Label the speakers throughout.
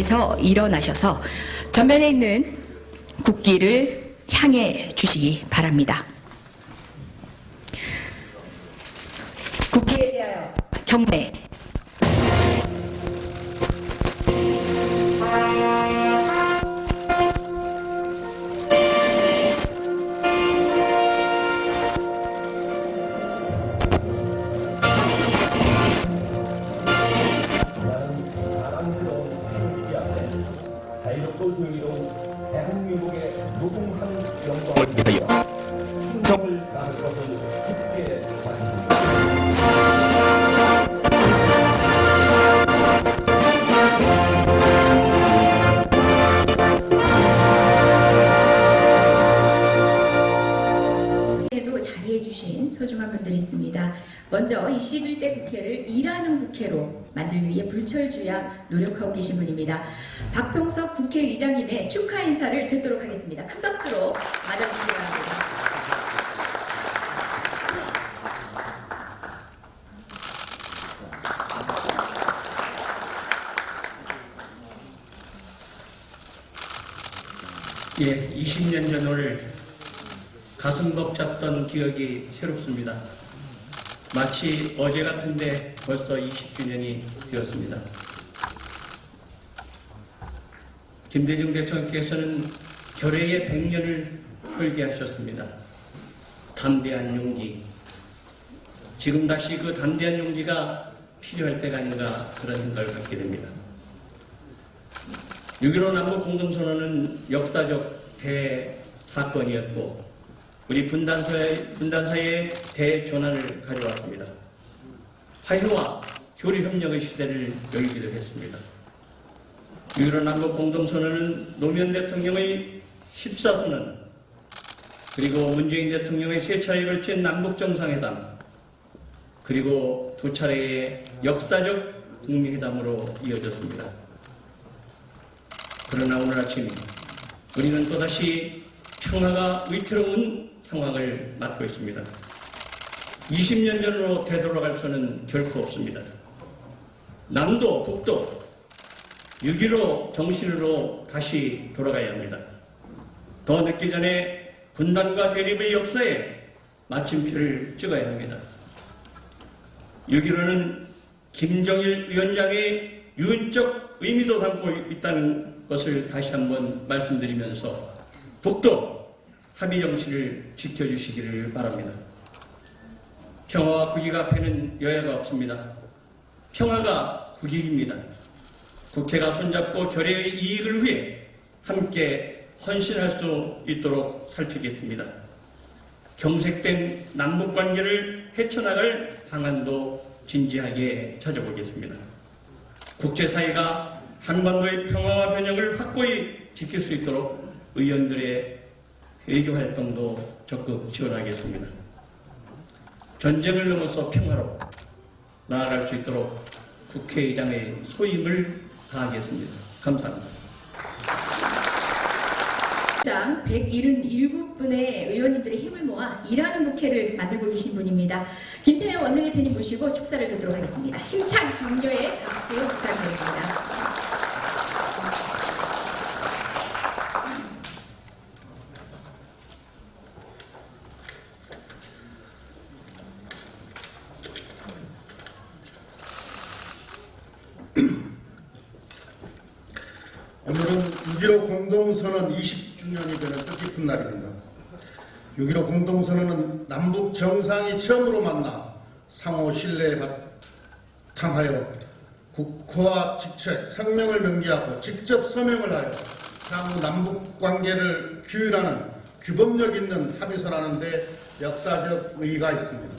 Speaker 1: 자리에서 일어나셔서 전면에 있는 국기를 향해 주시기 바랍니다. 국기에 대하여 경례.
Speaker 2: 자유롭고 정의로운 대한민국의 무궁한 영광을 위하여 충성을 다할 것을 굳게 다짐합니다.
Speaker 1: 자리해 주신 소중한 분들이 있습니다. 먼저 21대 국회를 일하는 국회로 만들기 위해 불철주야 노력하고 계신 분입니다. 박병석 국회의장님의 축하 인사를 듣도록 하겠습니다. 큰 박수로 맞아주시기 바랍니다.
Speaker 3: 예, 20년 전 오늘 가슴 벅찼던 기억이 새롭습니다. 마치 어제 같은데 벌써 20주년이 되었습니다. 김대중 대통령께서는 결의의 100년을 설계하셨습니다. 담대한 용기. 지금 다시 그 담대한 용기가 필요할 때가 아닌가 그런 생각을 갖게 됩니다. 6.15 남북 공동선언은 역사적 대사건이었고 우리 분단 사이의 대전환을 가져왔습니다. 화해와 교류협력의 시대를 열기도 했습니다. 6.15 남북 공동선언은 노무현 대통령의 14선언 그리고 문재인 대통령의 세 차례에 걸친 남북정상회담 그리고 두 차례의 역사적 북미회담으로 이어졌습니다. 그러나 오늘 아침 우리는 또다시 평화가 위태로운 상황을 맞고 있습니다. 20년 전으로 되돌아갈 수는 결코 없습니다. 남도 북도 6.15 정신으로 다시 돌아가야 합니다. 더 늦기 전에 분단과 대립의 역사에 마침표를 찍어야 합니다. 6.15는 김정일 위원장의 유언적 의미도 담고 있다는 것을 다시 한번 말씀드리면서 북도 합의 정신을 지켜주시기를 바랍니다. 평화와 국익 앞에는 여야가 없습니다. 평화가 국익입니다. 국회가 손잡고 결의의 이익을 위해 함께 헌신할 수 있도록 살피겠습니다. 경색된 남북관계를 헤쳐나갈 방안도 진지하게 찾아보겠습니다. 국제사회가 한반도의 평화와 번영을 확고히 지킬 수 있도록 의원들의 외교 활동도 적극 지원하겠습니다. 전쟁을 넘어서 평화로 나아갈 수 있도록 국회의장의 소임을 다하겠습니다. 감사합니다.
Speaker 1: 177분의 의원님들의 힘을 모아 일하는 국회를 만들고 계신 분입니다. 김태현 원내대표님 모시고 축사를 듣도록 하겠습니다. 힘찬 격려의 박수 부탁드립니다.
Speaker 4: 오늘은 6.15 공동선언 20주년이 되는 뜻깊은 날입니다. 6.15 공동선언은 남북 정상이 처음으로 만나 상호 신뢰에 바탕하여 국호와 직책, 성명을 명기하고 직접 서명을 하여 향후 남북 관계를 규율하는 규범력 있는 합의서라는 데 역사적 의의가 있습니다.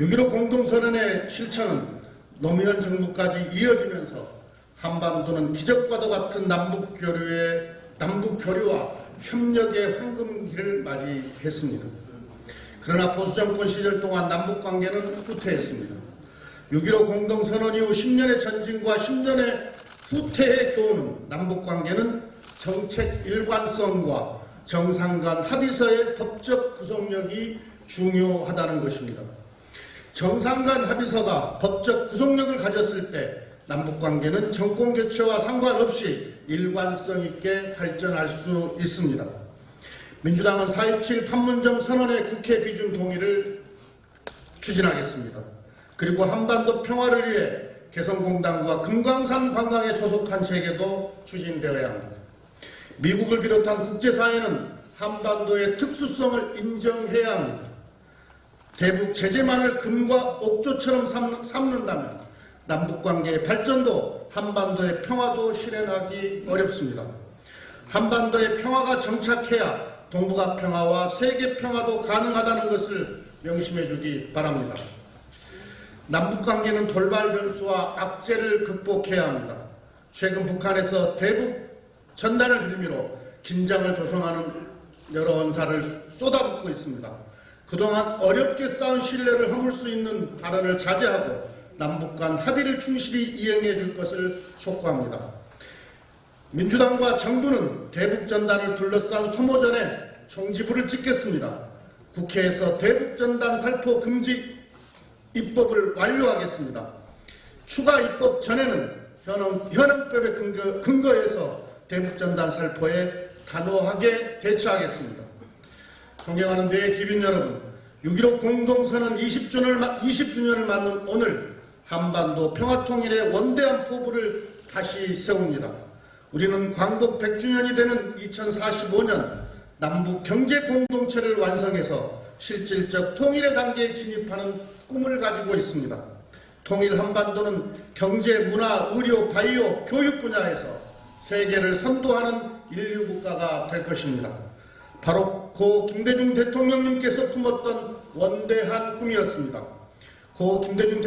Speaker 4: 6.15 공동선언의 실천은 노무현 정부까지 이어지면서 한반도는 기적과도 같은 남북 교류와 협력의 황금기를 맞이했습니다. 그러나 보수정권 시절 동안 남북 관계는 후퇴했습니다. 6.15 공동선언 이후 10년의 전진과 10년의 후퇴의 교훈은 남북 관계는 정책 일관성과 정상 간 합의서의 법적 구속력이 중요하다는 것입니다. 정상 간 합의서가 법적 구속력을 가졌을 때 남북 관계는 정권 교체와 상관없이 일관성 있게 발전할 수 있습니다. 민주당은 4.27 판문점 선언의 국회 비준 동의를 추진하겠습니다. 그리고 한반도 평화를 위해 개성공단과 금강산 관광에 조속한 체계도 추진되어야 합니다. 미국을 비롯한 국제사회는 한반도의 특수성을 인정해야 합니다. 대북 제재만을 금과 옥조처럼 삼는다면 남북관계의 발전도 한반도의 평화도 실현하기 어렵습니다. 한반도의 평화가 정착해야 동북아 평화와 세계 평화도 가능하다는 것을 명심해 주기 바랍니다. 남북관계는 돌발 변수와 악재를 극복해야 합니다. 최근 북한에서 대북 전단을 빌미로 긴장을 조성하는 여러 언사를 쏟아붓고 있습니다. 그동안 어렵게 쌓은 신뢰를 허물 수 있는 발언을 자제하고 남북 간 합의를 충실히 이행해 줄 것을 촉구합니다. 민주당과 정부는 대북 전단을 둘러싼 소모전에 총지부를 찍겠습니다. 국회에서 대북 전단 살포 금지 입법을 완료하겠습니다. 추가 입법 전에는 현행법에 근거해서 대북 전단 살포에 단호하게 대처하겠습니다. 존경하는 내 기빈 여러분, 6.15 공동선언 20주년을 맞는 오늘 한반도 평화통일의 원대한 포부를 다시 세웁니다. 우리는 광복 100주년이 되는 2045년 남북 경제 공동체를 완성해서 실질적 통일의 단계에 진입하는 꿈을 가지고 있습니다. 통일 한반도는 경제, 문화, 의료, 바이오, 교육 분야에서 세계를 선도하는 인류 국가가 될 것입니다. 바로 고 김대중 대통령님께서 품었던 원대한 꿈이었습니다. 고 김대중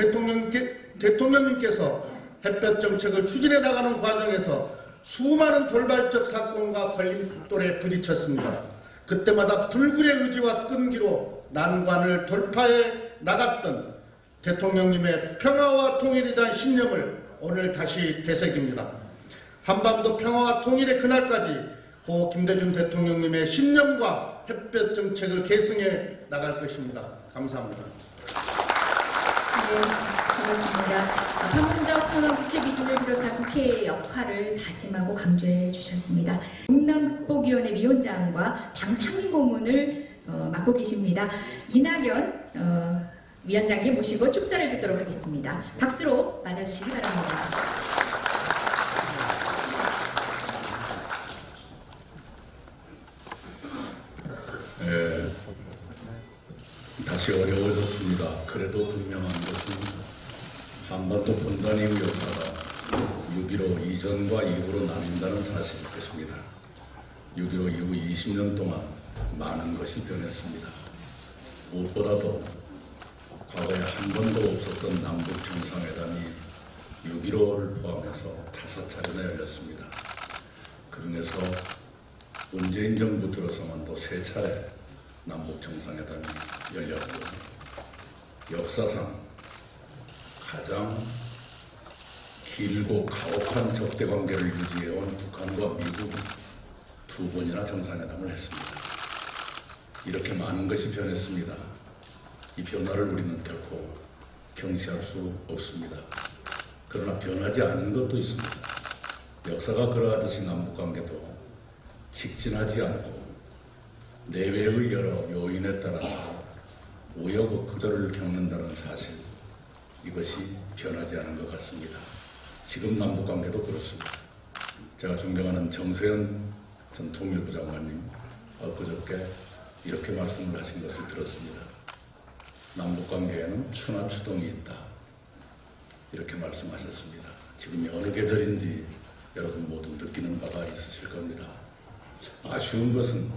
Speaker 4: 대통령님께서 햇볕 정책을 추진해 나가는 과정에서 수많은 돌발적 사건과 걸림돌에 부딪혔습니다. 그때마다 불굴의 의지와 끈기로 난관을 돌파해 나갔던 대통령님의 평화와 통일에 대한 신념을 오늘 다시 되새깁니다. 한반도 평화와 통일의 그날까지 고 김대중 대통령님의 신념과 햇볕 정책을 계승해 나갈 것입니다. 감사합니다.
Speaker 1: 네, 고맙습니다. 판문점 선언 국회 비준을 비롯한 국회의 역할을 다짐하고 강조해 주셨습니다. 문남극복위원회 위원장과 당 상임고문을 맡고 계십니다. 이낙연 위원장님 모시고 축사를 듣도록 하겠습니다. 박수로 맞아주시기 바랍니다.
Speaker 5: 다시 어려워졌습니다. 그래도 분명한 것은 한반도 분단 이후 역사가 6.15 이전과 이후로 나뉜다는 사실일 것입니다. 6.15 이후 20년 동안 많은 것이 변했습니다. 무엇보다도 과거에 한 번도 없었던 남북 정상회담이 6.15를 포함해서 5차례나 열렸습니다. 그중에서 문재인 정부 들어서만도 3차례 남북 정상회담이 열렸고 역사상 가장 길고 가혹한 적대 관계를 유지해온 북한과 미국은 2번이나 정상회담을 했습니다. 이렇게 많은 것이 변했습니다. 이 변화를 우리는 결코 경시할 수 없습니다. 그러나 변하지 않은 것도 있습니다. 역사가 그러하듯이 남북관계도 직진하지 않고 내외의 여러 요인에 따라서 우여곡절을 겪는다는 사실, 이것이 변하지 않은 것 같습니다. 지금 남북관계도 그렇습니다. 제가 존경하는 정세현 전 통일부 장관님 엊그저께 이렇게 말씀을 하신 것을 들었습니다. 남북관계에는 추나 추동이 있다. 이렇게 말씀하셨습니다. 지금이 어느 계절인지 여러분 모두 느끼는 바가 있으실 겁니다. 아쉬운 것은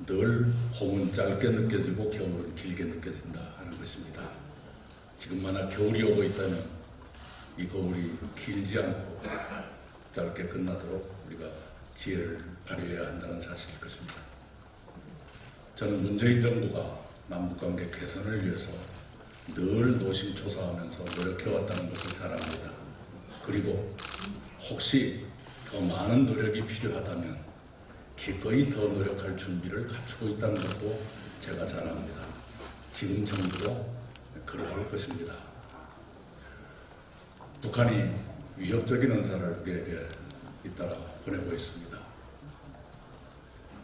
Speaker 5: 늘 봄은 짧게 느껴지고 겨울은 길게 느껴진다 하는 것입니다. 지금 만약 겨울이 오고 있다면 이 겨울이 길지 않고 짧게 끝나도록 우리가 지혜를 발휘해야 한다는 사실일 것입니다. 저는 문재인 정부가 남북관계 개선을 위해서 늘 노심초사하면서 노력해왔다는 것을 잘 압니다. 그리고 혹시 더 많은 노력이 필요하다면 기꺼이 더 노력할 준비를 갖추고 있다는 것도 제가 잘 압니다. 지금 정부도 그러할 것입니다. 북한이 위협적인 언사를 우리에게 잇따라 보내고 있습니다.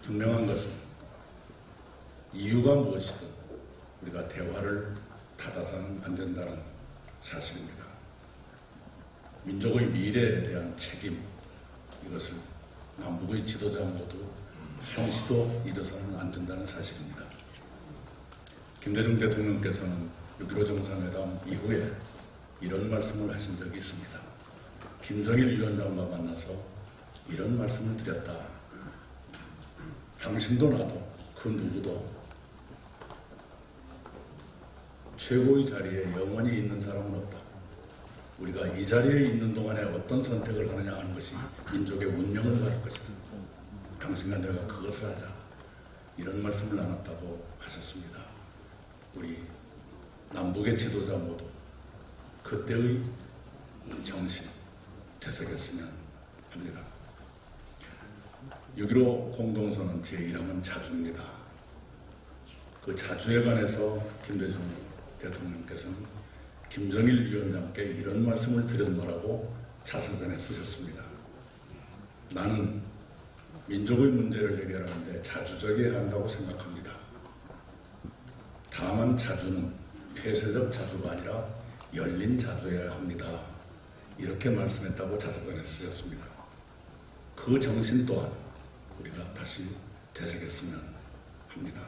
Speaker 5: 분명한 것은 이유가 무엇이든 우리가 대화를 닫아서는 안 된다는 사실입니다. 민족의 미래에 대한 책임, 이것을 남북의 지도자 모두 한시도 잊어서는 안 된다는 사실입니다. 김대중 대통령께서는 6.15 정상회담 이후에 이런 말씀을 하신 적이 있습니다. 김정일 위원장과 만나서 이런 말씀을 드렸다. 당신도 나도 그 누구도 최고의 자리에 영원히 있는 사람은 없다. 우리가 이 자리에 있는 동안에 어떤 선택을 하느냐 하는 것이 민족의 운명을 가릴 것이다. 당신과 내가 그것을 하자. 이런 말씀을 나눴다고 하셨습니다. 우리 남북의 지도자 모두 그때의 정신 되새겼으면 합니다. 6.15 공동선언 제1항은 자주입니다. 그 자주에 관해서 김대중 대통령께서는 김정일 위원장께 이런 말씀을 드렸노라고 자서전에 쓰셨습니다. 나는 민족의 문제를 해결하는데 자주적이어야 한다고 생각합니다. 다만 자주는 폐쇄적 자주가 아니라 열린 자주여야 합니다. 이렇게 말씀했다고 자서전에 쓰셨습니다. 그 정신 또한 우리가 다시 되새겼으면 합니다.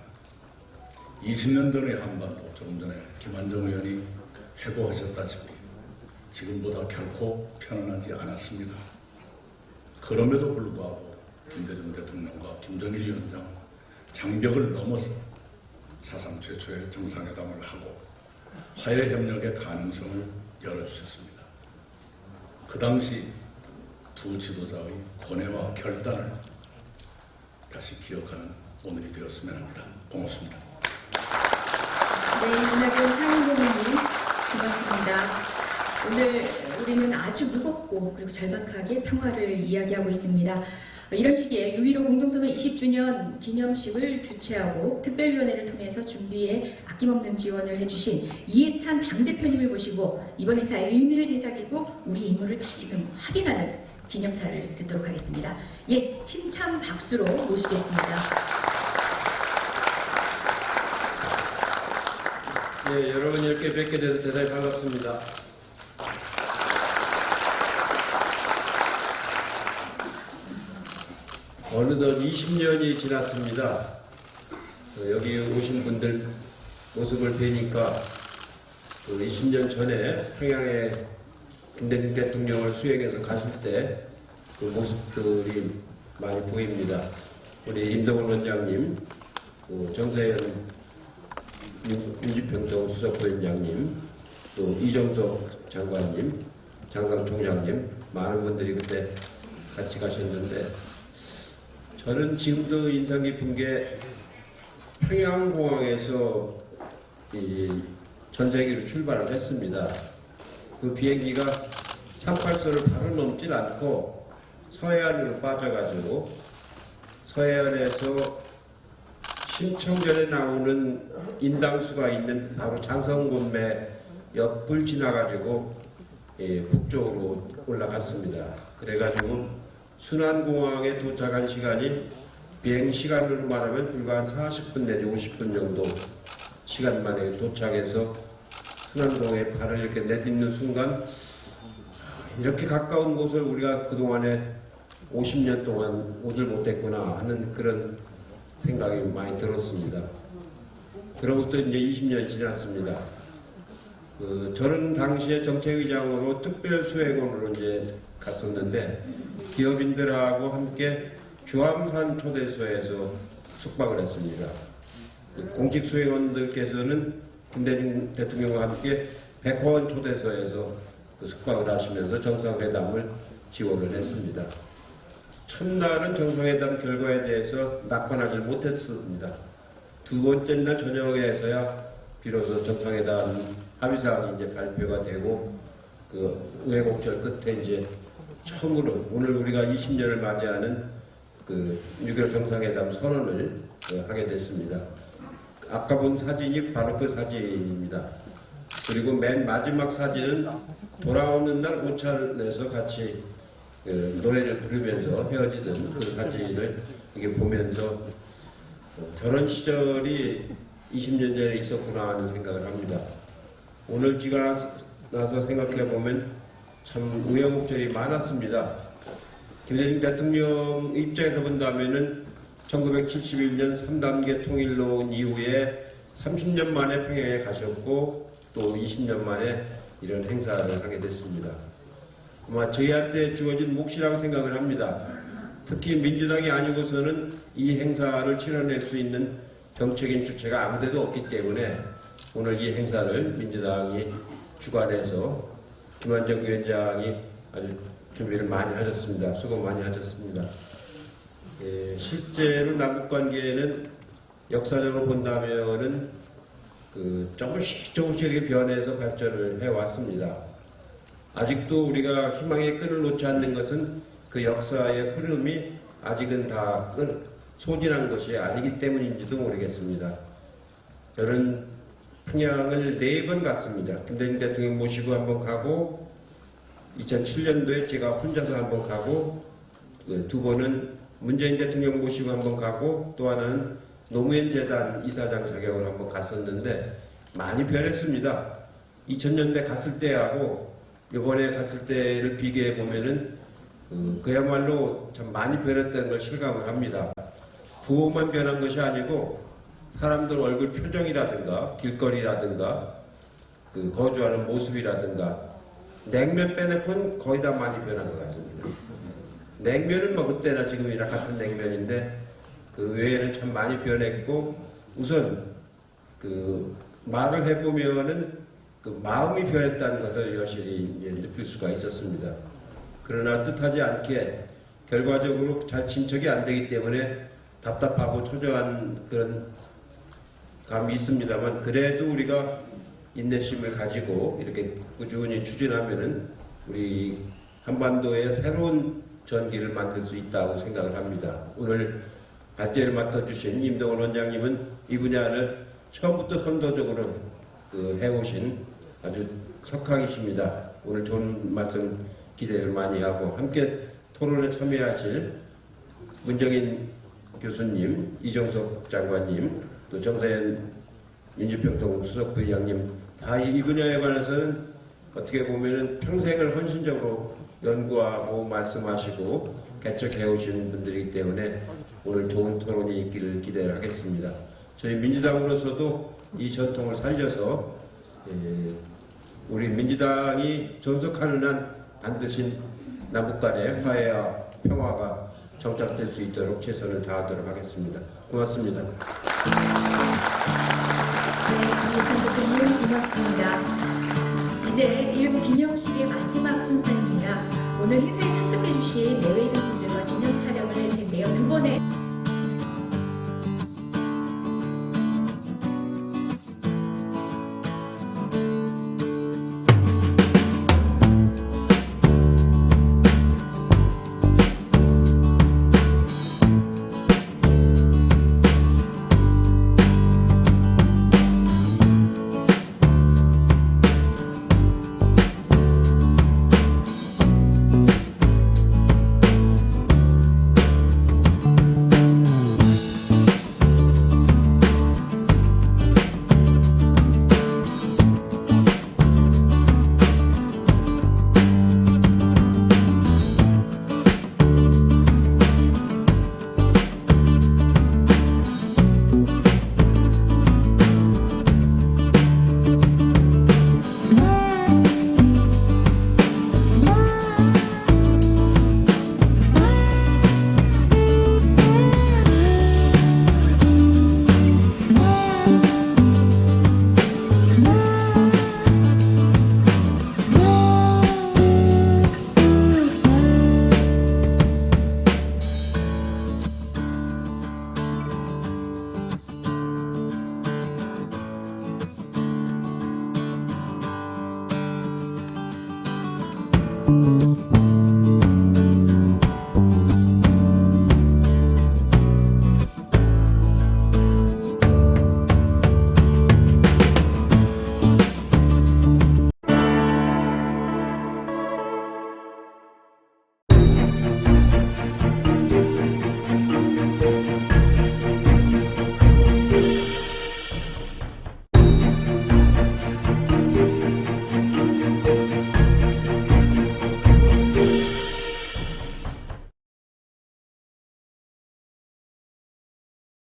Speaker 5: 20년 전의 한반도, 조금 전에 김한정 의원이 회고하셨다시피 지금보다 결코 편안하지 않았습니다. 그럼에도 불구하고 김대중 대통령과 김정일 위원장 장벽을 넘어서 사상 최초의 정상회담을 하고 화해협력의 가능성을 열어주셨습니다. 그 당시 두 지도자의 고뇌와 결단을 다시 기억하는 오늘이 되었으면 합니다. 고맙습니다.
Speaker 1: 네, 문화교 상임고문님 고맙습니다. 오늘 우리는 아주 무겁고 그리고 절박하게 평화를 이야기하고 있습니다. 이런 시기에 6.15 공동선언 20주년 기념식을 주최하고 특별위원회를 통해서 준비에 아낌없는 지원을 해주신 이해찬 당대표님을 모시고 이번 행사의 의미를 되새기고 우리 임무를 다시금 확인하는 기념사를 듣도록 하겠습니다. 예, 힘찬 박수로 모시겠습니다.
Speaker 6: 예, 여러분 이렇게 뵙게 돼서 대단히 반갑습니다. 어느덧 20년이 지났습니다. 여기 오신 분들 모습을 뵈니까 20년 전에 평양에 김대중 대통령을 수행해서 가실 때 그 모습들이 많이 보입니다. 우리 임동훈 원장님, 정세현 민주평통 수석부위원장님, 또 이정석 장관님, 장관총장님, 많은 분들이 그때 같이 가셨는데 저는 지금도 인상 깊은 게 평양공항에서 전 세계로 출발을 했습니다. 그 비행기가 38소를 바로 넘질 않고 서해안으로 빠져가지고 서해안에서 신청전에 나오는 인당수가 있는 바로 장성곤매 옆을 지나가지고 북쪽으로 올라갔습니다. 그래가지고 순안공항에 도착한 시간이 비행 시간으로 말하면 불과 한 40분 내지 50분 정도 시간 만에 도착해서 순안공에 발을 이렇게 내딛는 순간 이렇게 가까운 곳을 우리가 그동안에 50년 동안 오질 못했구나 하는 그런 생각이 많이 들었습니다. 그로부터 이제 20년이 지났습니다. 저는 당시에 정책의장으로 특별수행원으로 이제 갔었는데 기업인들하고 함께 주암산 초대소에서 숙박을 했습니다. 공직 수행원들께서는 김대중 대통령과 함께 백호원 초대소에서 숙박을 하시면서 정상회담을 지원을 했습니다. 첫날은 정상회담 결과에 대해서 낙관하지 못했습니다. 두 번째 날 저녁에서야 비로소 정상회담 합의사항이 이제 발표가 되고 그 우여곡절 끝에 이제 처음으로 오늘 우리가 20년을 맞이하는 그 6.25 정상회담 선언을 하게 됐습니다. 아까 본 사진이 바로 그 사진입니다. 그리고 맨 마지막 사진은 돌아오는 날 오찬에서 같이 노래를 부르면서 헤어지던 그 사진을 이게 보면서 저런 시절이 20년 전에 있었구나 하는 생각을 합니다. 오늘 지가 나서 생각해 보면 참 우여곡절이 많았습니다. 김대중 대통령 입장에서 본다면은 1971년 3단계 통일로 이후에 30년 만에 평양에 가셨고 또 20년 만에 이런 행사를 하게 됐습니다. 아마 저희한테 주어진 몫이라고 생각을 합니다. 특히 민주당이 아니고서는 이 행사를 치러낼 수 있는 정책인 주체가 아무데도 없기 때문에 오늘 이 행사를 민주당이 주관해서 김한정 위원장이 아주 준비를 많이 하셨습니다. 수고 많이 하셨습니다. 실제로 남북관계는 역사적으로 본다면은 조금씩 이렇게 변해서 발전을 해왔습니다. 아직도 우리가 희망의 끈을 놓지 않는 것은 그 역사의 흐름이 아직은 다 소진한 것이 아니기 때문인지도 모르겠습니다. 저는 평양을 4번 갔습니다. 김대중 대통령 모시고 한번 가고 2007년도에 제가 혼자서 한번 가고 2번은 문재인 대통령 모시고 한번 가고 또 하나는 노무현 재단 이사장 자격으로 한번 갔었는데 많이 변했습니다. 2000년대 갔을 때하고 이번에 갔을 때를 비교해 보면은 그야말로 참 많이 변했다는 걸 실감을 합니다. 구호만 변한 것이 아니고 사람들 얼굴 표정이라든가 길거리라든가 거주하는 모습이라든가 냉면 빼놓고는 거의 다 많이 변한 것 같습니다. 냉면은 뭐 그때나 지금이나 같은 냉면인데 그 외에는 참 많이 변했고 우선 말을 해보면은 마음이 변했다는 것을 여실히 이제 느낄 수가 있었습니다. 그러나 뜻하지 않게 결과적으로 잘 진척이 안 되기 때문에 답답하고 초조한 그런 감이 있습니다만 그래도 우리가 인내심을 가지고 이렇게 꾸준히 추진하면은 우리 한반도에 새로운 전기를 만들 수 있다고 생각을 합니다. 오늘 발제를 맡아주신 임동원 원장님은 이 분야를 처음부터 선도적으로 해오신 아주 석학이십니다. 오늘 좋은 말씀 기대를 많이 하고 함께 토론에 참여하실 문정인 교수님, 이정석 장관님, 또 정세현 민주평통 수석부의장님 다 이 분야에 관해서는 어떻게 보면은 평생을 헌신적으로 연구하고 말씀하시고 개척해 오신 분들이기 때문에 오늘 좋은 토론이 있기를 기대를 하겠습니다. 저희 민주당으로서도 이 전통을 살려서 우리 민주당이 존속하는 한 반드시 남북 간의 화해와 평화가 정착될 수 있도록 최선을 다하도록 하겠습니다. 고맙습니다.
Speaker 1: 네, 대통령 고맙습니다. 이제 일부 기념식의 마지막 순서입니다. 오늘 행사에 참석해 주신 내외인 분들과 기념 촬영을 할 텐데요. 2번의